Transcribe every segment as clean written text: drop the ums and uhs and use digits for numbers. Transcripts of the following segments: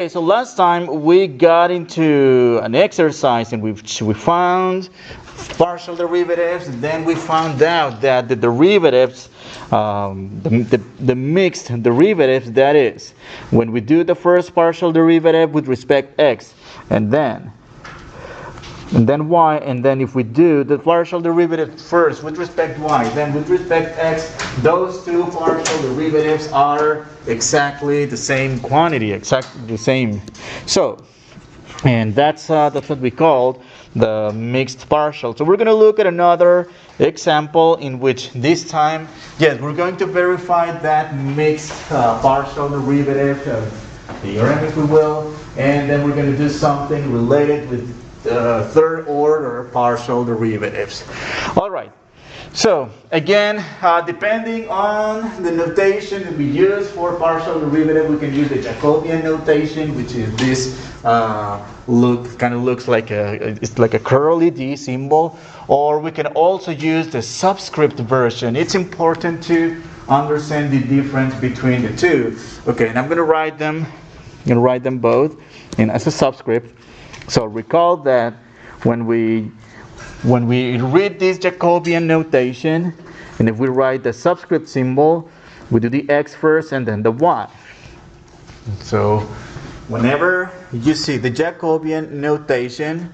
Okay, so last time we got into an exercise in which we found partial derivatives, and then we found out that the derivatives, the mixed derivatives, that is, when we do the first partial derivative with respect x, and then y, and then if we do the partial derivative first with respect y, then with respect x, those two partial derivatives are exactly the same quantity, exactly the same. So, and that's what we call the mixed partial. So we're going to look at another example in which this time, yes, we're going to verify that mixed partial derivative theorem, if we will, and then we're going to do something related with third order partial derivatives. All right. So again, depending on the notation that we use for partial derivative, we can use the Jacobian notation, which is this kind of looks like it's like a curly D symbol, or we can also use the subscript version. It's important to understand the difference between the two. Okay, and I'm going to write them. I'm going to write them both as a subscript. So recall that when we read this Jacobian notation, and if we write the subscript symbol, we do the x first and then the y. So whenever you see the Jacobian notation,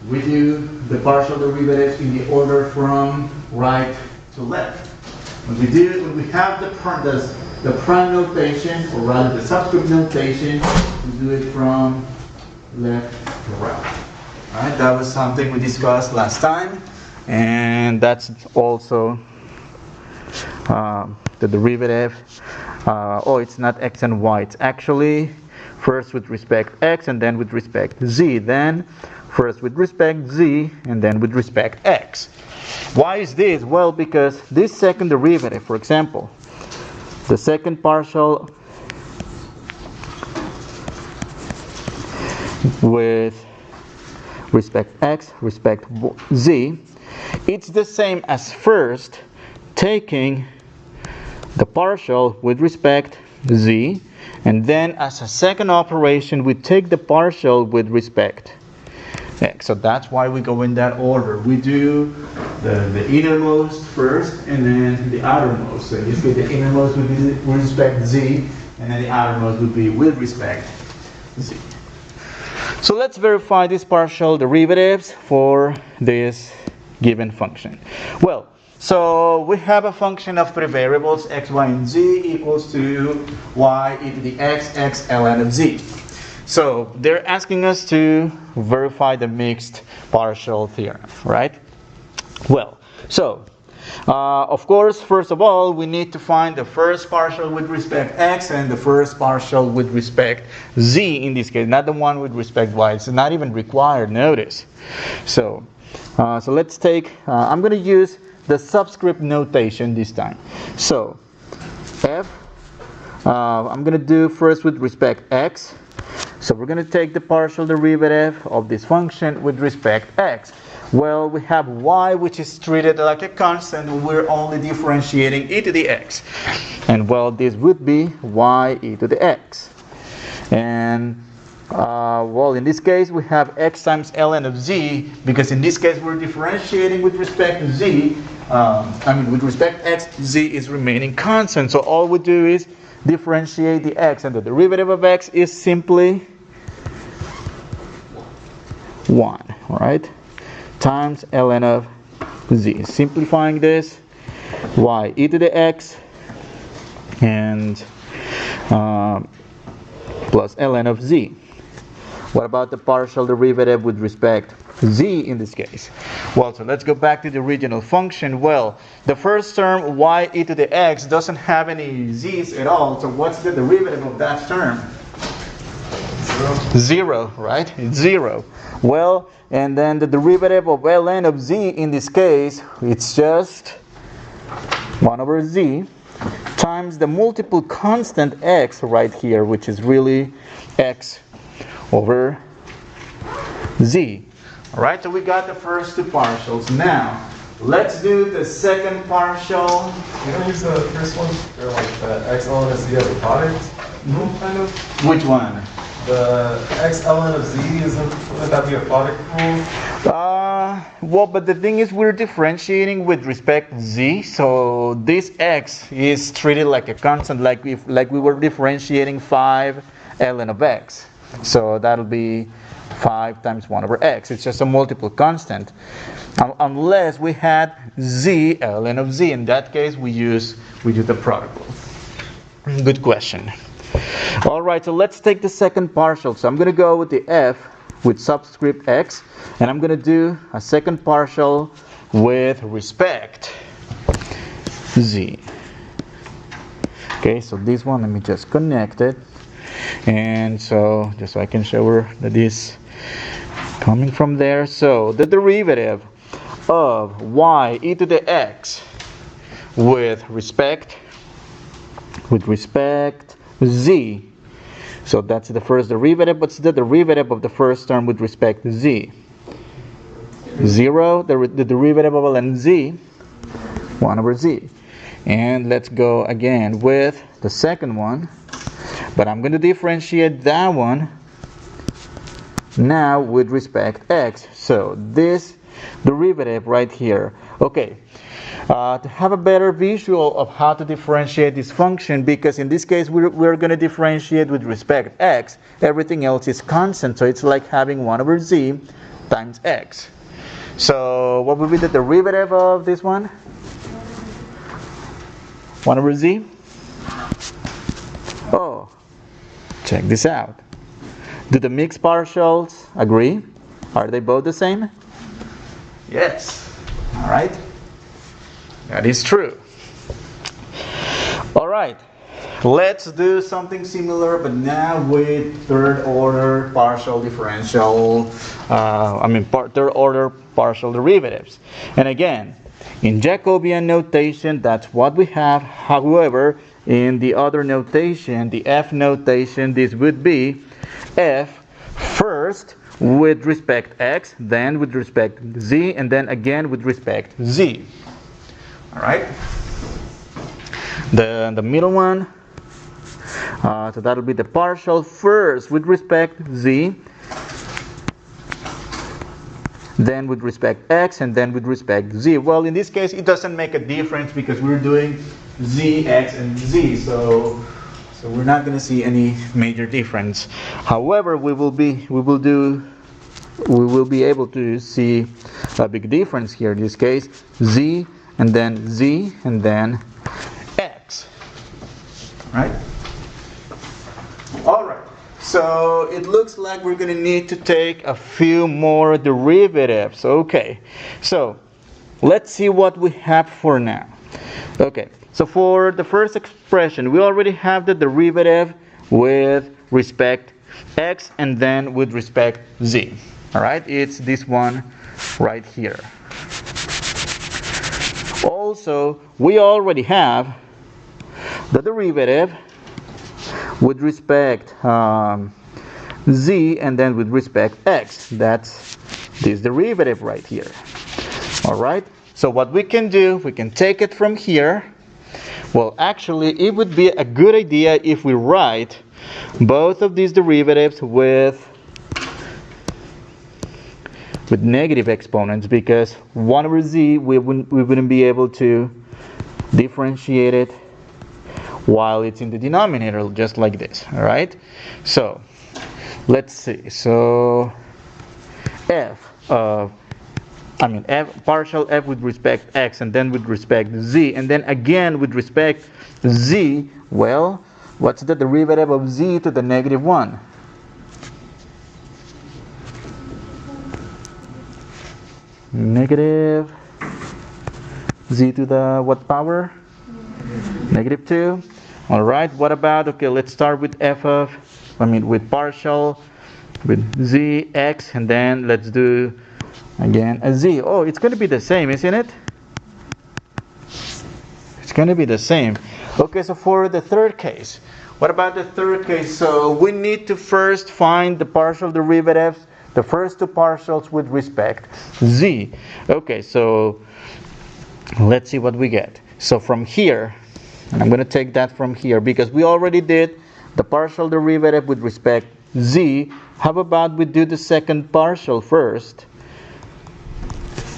we do the partial derivatives in the order from right to left. When we have the prime notation, or rather the subscript notation, we do it from left to right. Alright, that was something we discussed last time, and that's also the derivative. It's not x and y, it's actually first with respect x and then with respect z, then first with respect z and then with respect x. Why is this? Well, because this second derivative, for example, the second partial with respect x, respect z, it's the same as first taking the partial with respect z, and then as a second operation we take the partial with respect x. So that's why we go in that order. We do the innermost first and then the outermost. So in this case the innermost would be with respect z, and then the outermost would be with respect z. So let's verify these partial derivatives for this given function. Well, so we have a function of three variables, x, y, and z equals to y e to the x ln of z. So they're asking us to verify the mixed partial theorem, right? Well, so of course, first of all, we need to find the first partial with respect x and the first partial with respect z in this case, not the one with respect y. It's not even required, notice. So let's take, I'm going to use the subscript notation this time. So f, I'm going to do first with respect x. So we're going to take the partial derivative of this function with respect x. Well, we have y, which is treated like a constant. We're only differentiating e to the x. And well, this would be y e to the x. And well, in this case, we have x times ln of z, because in this case, we're differentiating with respect to z. With respect to x, z is remaining constant. So all we do is differentiate the x, and the derivative of x is simply 1, right? Times ln of z. Simplifying this, y e to the x and plus ln of z. What about the partial derivative with respect to z in this case? Well, so let's go back to the original function. Well, the first term, y e to the x, doesn't have any z's at all. So what's the derivative of that term? 0, right? It's 0. Well, and then the derivative of ln of z in this case, it's just 1 over z times the multiple constant x right here, which is really x over z. Alright, so we got the first two partials. Now, let's do the second partial. You don't use the first one, or like the x ln of z as a product? Kind of. Which one? The x ln of z, wouldn't that be a product rule? Well, but the thing is we're differentiating with respect to z, so this x is treated like a constant, like we were differentiating 5 ln of x. So that'll be 5 times 1 over x. It's just a multiple constant. Unless we had z ln of z. In that case, we use the product rule. Good question. All right, so let's take the second partial. So I'm going to go with the f with subscript x, and I'm going to do a second partial with respect z. Okay, so this one, let me just connect it. And so, just so I can show her that this coming from there. So the derivative of y e to the x with respect z. So that's the first derivative, but it's the derivative of the first term with respect to z. 0, the derivative of ln z, 1 over z. And let's go again with the second one. But I'm going to differentiate that one now with respect x. So this derivative right here. Okay. To have a better visual of how to differentiate this function, because in this case we're going to differentiate with respect x, everything else is constant, so it's like having 1 over z times x. So what would be the derivative of this one? 1 over z? Oh, check this out. Do the mixed partials agree? Are they both the same? Yes. All right. That is true. All right, let's do something similar, but now with third order partial differential, third order partial derivatives. And again, in Jacobian notation, that's what we have. However, in the other notation, the f notation, this would be f first with respect x, then with respect z, and then again with respect z. All right. The middle one, so that'll be the partial first with respect z, then with respect x, and then with respect z. Well, in this case, it doesn't make a difference because we're doing z, x, and z, so we're not going to see any major difference. However, we will be able to see a big difference here. In this case, z, and then z, and then x. Right? All right. So it looks like we're going to need to take a few more derivatives. Okay. So let's see what we have for now. Okay. So for the first expression, we already have the derivative with respect x and then with respect z. All right. It's this one right here. Also, we already have the derivative with respect z and then with respect x. That's this derivative right here. All right. So what we can do, we can take it from here. Well, actually, it would be a good idea if we write both of these derivatives with negative exponents, because 1 over z, we wouldn't be able to differentiate it while it's in the denominator, just like this. All right. So let's see. So partial f with respect x and then with respect z, and then again with respect z. Well, what's the derivative of z to the negative 1? Negative z to the what power? Negative 2. All right. What about, okay, let's start with with partial with z, x, and then let's do again a z. Oh, it's going to be the same, isn't it? It's going to be the same. Okay, so for the third case, what about the third case? So we need to first find the partial derivatives, the first two partials with respect z. Okay, so let's see what we get. So from here, and I'm going to take that from here because we already did the partial derivative with respect z. How about we do the second partial first,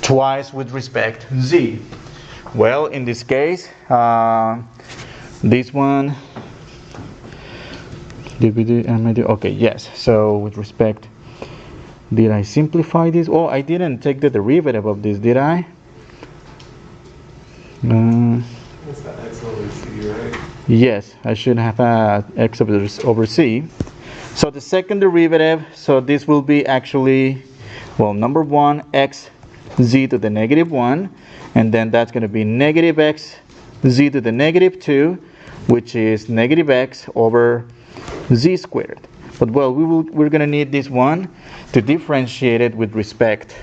twice with respect z? Well, in this case, this one, did we do, okay, yes. So with respect, did I simplify this? Oh, I didn't take the derivative of this, did I? It's the x over c, right? Yes, I should have x over c. So the second derivative, so this will be actually, well, number 1, x z to the negative 1, and then that's going to be negative x z to the negative 2, which is negative x over z squared. But well, we're going to need this one to differentiate it with respect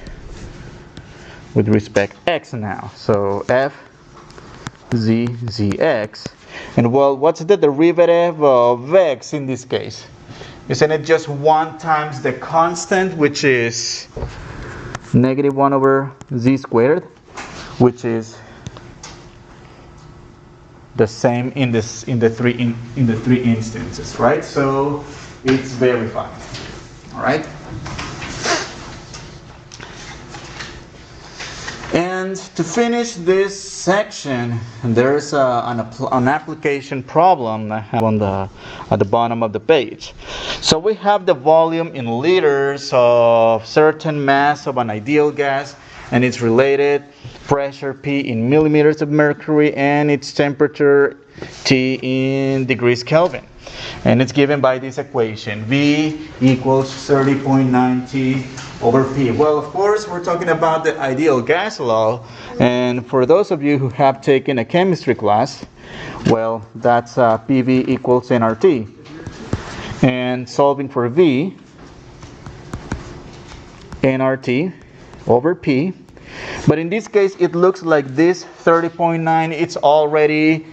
x now. So f z zx, and well, what's the derivative of x in this case? Isn't it just 1 times the constant, which is negative 1 over z squared, which is the same in the three instances, right? So it's verified. All right. And to finish this section, there's an application problem I have at the bottom of the page. So we have the volume in liters of certain mass of an ideal gas, and its related pressure P in millimeters of mercury, and its temperature T in degrees Kelvin. And it's given by this equation, V equals 30.9 T over P. Well, of course, we're talking about the ideal gas law. And for those of you who have taken a chemistry class, well, that's PV equals nRT. And solving for V, nRT over P. But in this case, it looks like this 30.9, it's already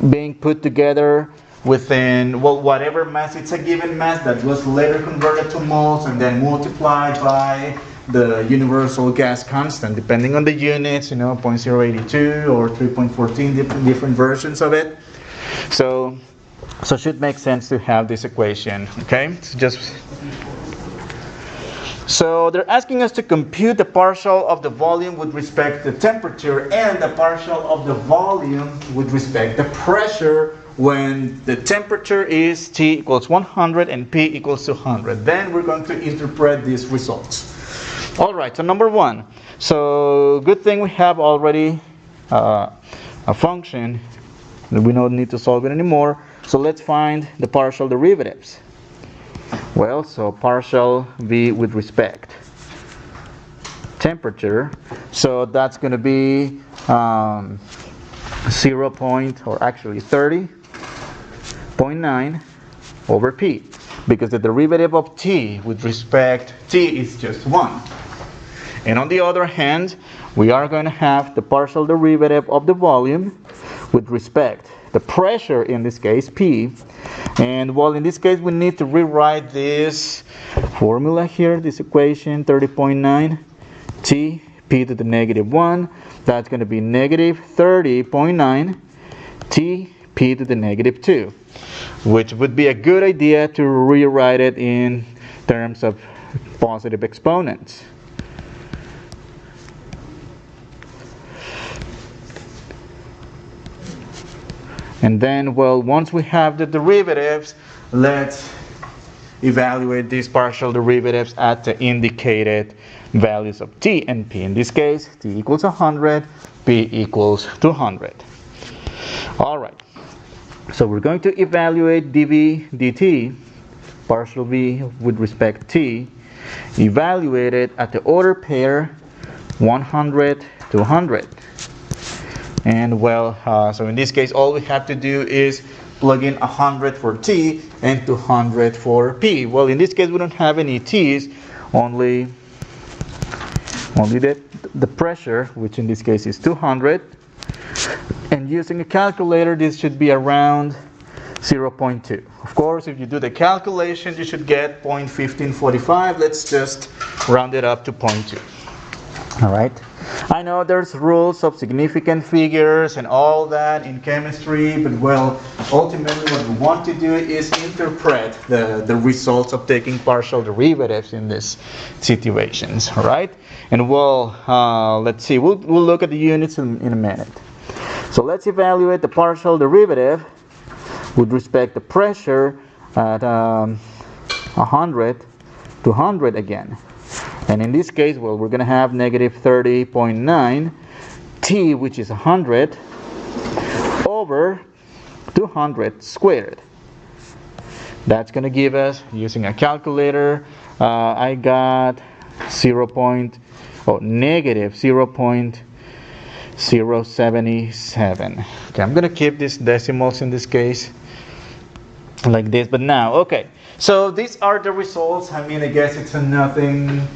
being put together within, well, whatever mass, it's a given mass that was later converted to moles and then multiplied by the universal gas constant, depending on the units, 0.082 or 3.14, different versions of it. So it should make sense to have this equation, okay? So they're asking us to compute the partial of the volume with respect to temperature and the partial of the volume with respect to pressure when the temperature is T equals 100 and P equals 200. Then we're going to interpret these results. All right, so number 1. So good thing we have already a function. We don't need to solve it anymore. So let's find the partial derivatives. Well, so partial V with respect temperature. So that's going to be 30.9 over P, because the derivative of T with respect T is just 1. And on the other hand, we are going to have the partial derivative of the volume with respect the pressure, in this case P. And well, in this case we need to rewrite this formula here, this equation, 30.9 T P to the negative 1. That's going to be negative 30.9 T P to the negative 2, which would be a good idea to rewrite it in terms of positive exponents. And then, well, once we have the derivatives, let's evaluate these partial derivatives at the indicated values of T and P. In this case, T equals 100, P equals 200. All right. So we're going to evaluate dV dt, partial V with respect T, evaluated at the order pair 100, 200. And well, so in this case, all we have to do is plug in 100 for T and 200 for P. Well, in this case, we don't have any T's, only the pressure, which in this case is 200. And using a calculator, this should be around 0.2. Of course, if you do the calculation, you should get 0.1545. Let's just round it up to 0.2. All right. I know there's rules of significant figures and all that in chemistry, but well, ultimately what we want to do is interpret the results of taking partial derivatives in these situations. All right. And we'll let's see. We'll look at the units in a minute. So let's evaluate the partial derivative with respect to pressure at 100 to 100 again. And in this case, well, we're going to have negative 30.9 T, which is 100, over 200 squared. That's going to give us, using a calculator, I got negative 0.077. Okay, I'm going to keep these decimals in this case like this. But now, okay, so these are the results. I mean, I guess it's nothing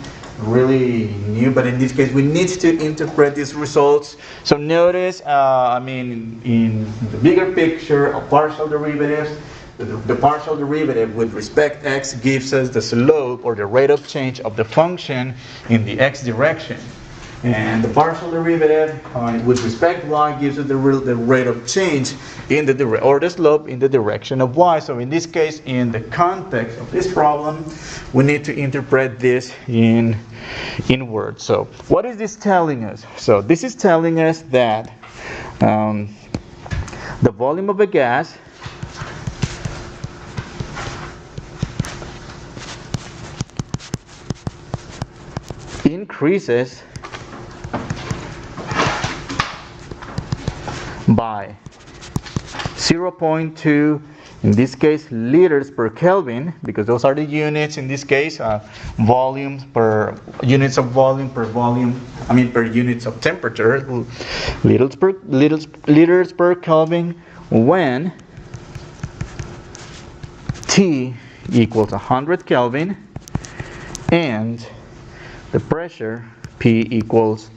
really new, but in this case we need to interpret these results. So notice, I mean, in the bigger picture of partial derivatives, the partial derivative with respect to x gives us the slope or the rate of change of the function in the x direction. And the partial derivative with respect to y gives us the rate of change in the slope in the direction of y. So in this case, in the context of this problem, we need to interpret this in words. So what is this telling us? So this is telling us that the volume of a gas increases by 0.2, in this case, liters per Kelvin, because those are the units in this case, volumes per units of volume per units of temperature, liters per Kelvin, when T equals 100 Kelvin and the pressure P equals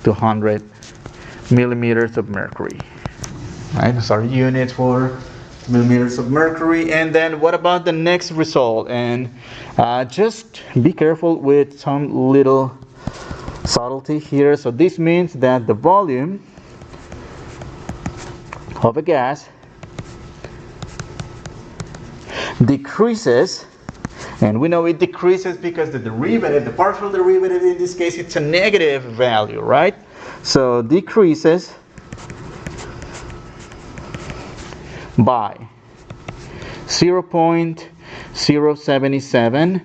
200 millimeters of mercury. Right, those are units for millimeters of mercury. And then what about the next result? And just be careful with some little subtlety here. So this means that the volume of a gas decreases, and we know it decreases because the partial derivative in this case, it's a negative value, right? So decreases by 0.077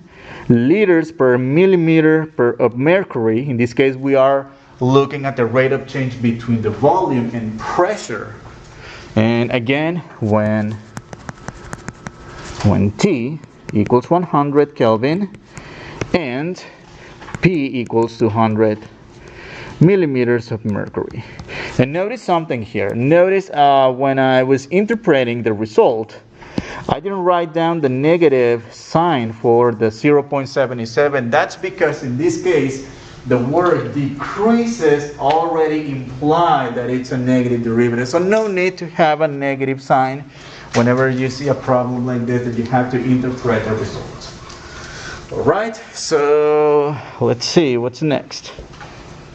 liters per millimeter of mercury. In this case, we are looking at the rate of change between the volume and pressure. And again, when T equals 100 Kelvin and P equals 200 millimeters of mercury. And notice something here. Notice when I was interpreting the result, I didn't write down the negative sign for the 0.77. That's because in this case, the word decreases already imply that it's a negative derivative. So no need to have a negative sign whenever you see a problem like this that you have to interpret the result. All right, so let's see what's next.